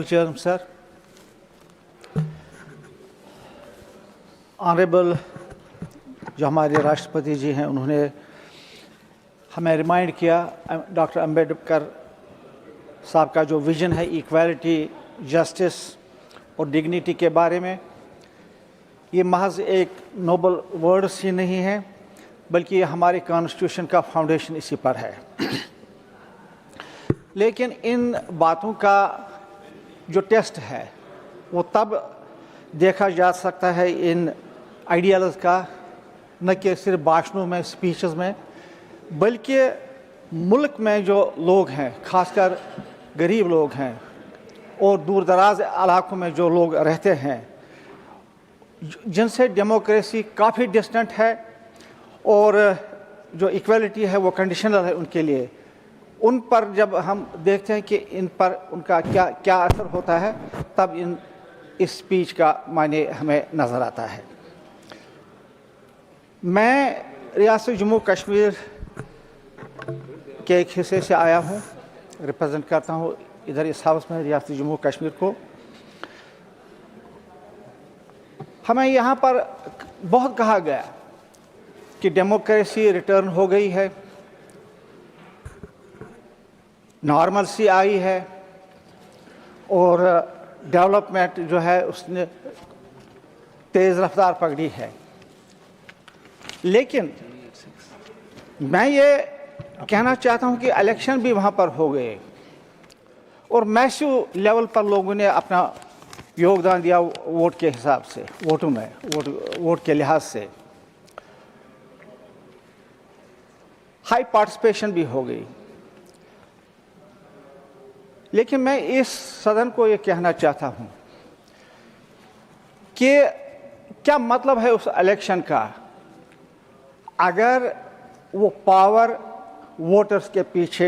Chairman, sir. Honourable जो हमारे राष्ट्रपति जी हैं उन्होंने हमें रिमाइंड किया डॉक्टर अंबेडकर साहब का जो विज़न है इक्वालिटी, जस्टिस और डिग्निटी के बारे में। ये महज एक नोबल वर्ड्स ही नहीं है बल्कि ये हमारे कॉन्स्टिट्यूशन का फाउंडेशन इसी पर है। लेकिन इन बातों का जो टेस्ट है वो तब देखा जा सकता है इन आइडियाल्स का, न कि सिर्फ भाषणों में, स्पीचेस में, बल्कि मुल्क में जो लोग हैं, खासकर गरीब लोग हैं और दूर दराज इलाकों में जो लोग रहते हैं, जिनसे डेमोक्रेसी काफ़ी डिस्टेंट है और जो इक्वलिटी है वो कंडीशनल है उनके लिए। उन पर जब हम देखते हैं कि इन पर उनका क्या असर होता है, तब इस स्पीच का मायने हमें नज़र आता है। मैं रियासत जम्मू कश्मीर के एक हिस्से से आया हूँ, रिप्रेजेंट करता हूँ इधर इस हाउस में रियासत जम्मू कश्मीर को। हमें यहाँ पर बहुत कहा गया कि डेमोक्रेसी रिटर्न हो गई है, नॉर्मल सी आई है और डेवलपमेंट जो है उसने तेज़ रफ्तार पकड़ी है। लेकिन मैं ये कहना चाहता हूँ कि इलेक्शन भी वहाँ पर हो गए और मैसिव लेवल पर लोगों ने अपना योगदान दिया वोट के हिसाब से, वोटों में वोट के लिहाज से हाई पार्टिसिपेशन भी हो गई। लेकिन मैं इस सदन को ये कहना चाहता हूँ कि क्या मतलब है उस इलेक्शन का अगर वो पावर वोटर्स के पीछे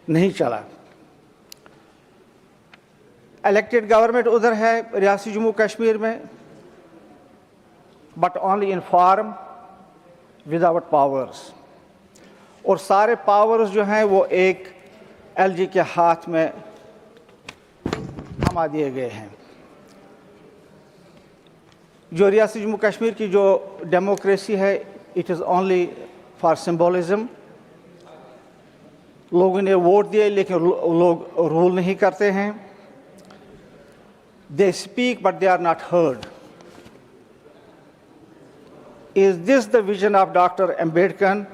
नहीं चला। इलेक्टेड गवर्नमेंट उधर है रियासत जम्मू कश्मीर में, but only in form without powers, और सारे पावर्स जो हैं वो एक एलजी के हाथ में थमा दिए गए हैं। जो रियासत जम्मू कश्मीर की जो डेमोक्रेसी है, it is only for symbolism. लोगों ने वोट दिए लेकिन लोग रूल नहीं करते हैं। They speak but they are not heard. Is this the vision of doctor Ambedkar,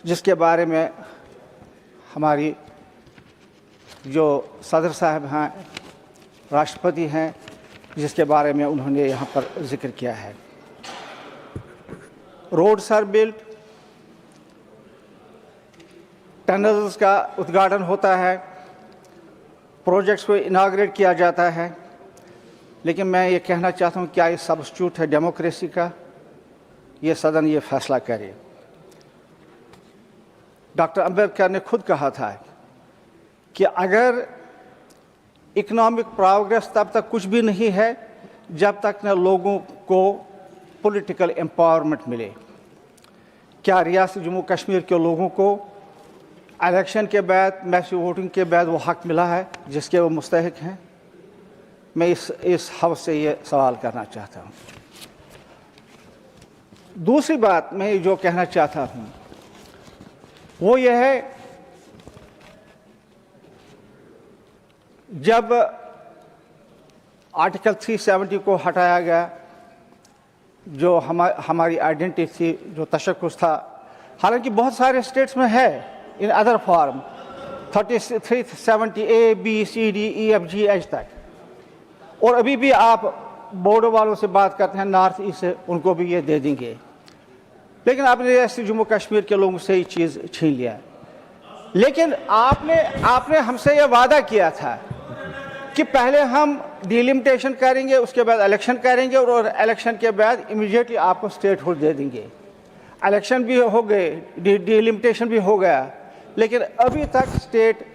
जिसके बारे में हमारी जो सदर साहब हैं, राष्ट्रपति हैं, जिसके बारे में उन्होंने यहाँ पर जिक्र किया है। रोड्स आर बिल्ट, टनल्स का उद्घाटन होता है, प्रोजेक्ट्स को इनाग्रेट किया जाता है। लेकिन मैं ये कहना चाहता हूँ क्या ये सब्स्टिट्यूट है डेमोक्रेसी का? ये सदन ये फैसला करे। डॉक्टर अम्बेडकर ने खुद कहा था कि अगर इकोनॉमिक प्रोग्रेस तब तक कुछ भी नहीं है जब तक न लोगों को पॉलिटिकल एम्पावरमेंट मिले। क्या रियासत जम्मू कश्मीर के लोगों को इलेक्शन के बाद, मैसिव वोटिंग के बाद वो हक मिला है जिसके वो मुस्तहिक हैं? मैं इस हाउस से ये सवाल करना चाहता हूँ। दूसरी बात मैं जो कहना चाहता हूँ वो ये है, जब आर्टिकल 370 को हटाया गया, जो हमारी आइडेंटिटी थी, जो तशक्कुस था, हालांकि बहुत सारे स्टेट्स में है in other form 370 A B C D E F G H तक, और अभी भी आप बोर्डो वालों से बात करते हैं नॉर्थ ईस्ट से, उनको भी ये दे देंगे। लेकिन आपने रियासत जम्मू कश्मीर के लोगों से ये चीज़ छीन लिया। लेकिन आपने हमसे ये वादा किया था कि पहले हम डिलिमिटेशन करेंगे, उसके बाद इलेक्शन करेंगे और इलेक्शन के बाद इमीडिएटली आपको स्टेटहुड दे देंगे। इलेक्शन भी हो गए, डिलिमिटेशन भी हो गया, लेकिन अभी तक स्टेट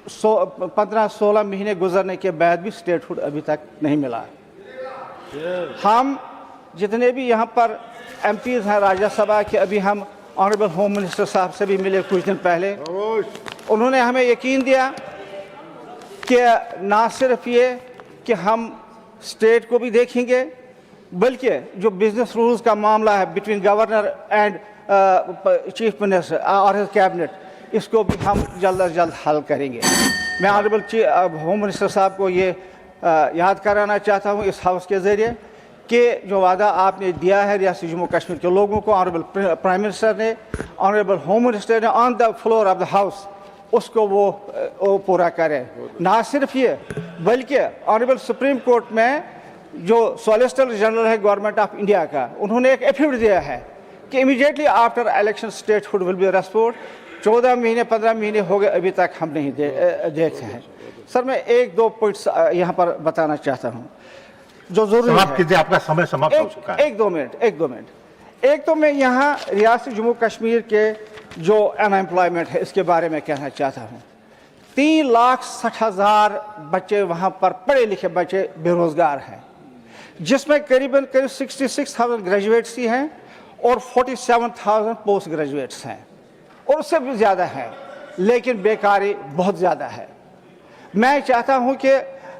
15-16 महीने गुजरने के बाद भी स्टेटहुड अभी तक नहीं मिला। हम जितने भी यहाँ पर MPs हैं राज्यसभा के, अभी हम ऑनरेबल होम मिनिस्टर साहब से भी मिले कुछ दिन पहले, उन्होंने हमें यकीन दिया कि ना सिर्फ ये कि हम स्टेट को भी देखेंगे, बल्कि जो बिजनेस रूल्स का मामला है between governor and chief minister और हिज कैबिनेट, इसको भी हम जल्द अज जल्द हल करेंगे। मैं ऑनरेबल होम मिनिस्टर साहब को ये याद कराना चाहता हूँ इस हाउस के ज़रिए कि जो वादा आपने दिया है रियासत जम्मू कश्मीर के लोगों को, ऑनरेबल प्राइम मिनिस्टर ने, ऑनरेबल होम मिनिस्टर ने on the floor of the house, उसको वो पूरा करें। ना सिर्फ ये बल्कि ऑनरेबल सुप्रीम कोर्ट में जो सॉलिसिटर जनरल है गवर्नमेंट ऑफ इंडिया का, उन्होंने एक एफिडेविट दिया है कि immediately after election statehood will be restored. 14 महीने 15 महीने हो गए, अभी तक हम नहीं देखते हैं। सर मैं एक दो पॉइंट्स यहाँ पर बताना चाहता हूँ जो जरूरी है। आपका समय समाप्त हो चुका है। एक दो मिनट। एक तो मैं यहाँ रियासत जम्मू कश्मीर के जो अनएम्प्लॉयमेंट है इसके बारे में कहना चाहता हूँ। 3,60,000 बच्चे वहाँ पर पढ़े लिखे बच्चे बेरोजगार हैं, जिसमें करीब 66,000 ग्रेजुएट्स ही हैं और 47,000 पोस्ट ग्रेजुएट्स हैं, और उससे भी ज़्यादा है, लेकिन बेकारी बहुत ज़्यादा है। मैं चाहता हूँ कि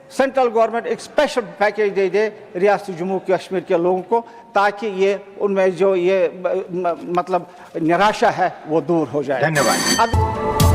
सेंट्रल गवर्नमेंट एक स्पेशल पैकेज दे दे रियासत जम्मू कश्मीर के लोगों को, ताकि ये उनमें जो ये मतलब निराशा है वो दूर हो जाए। धन्यवाद।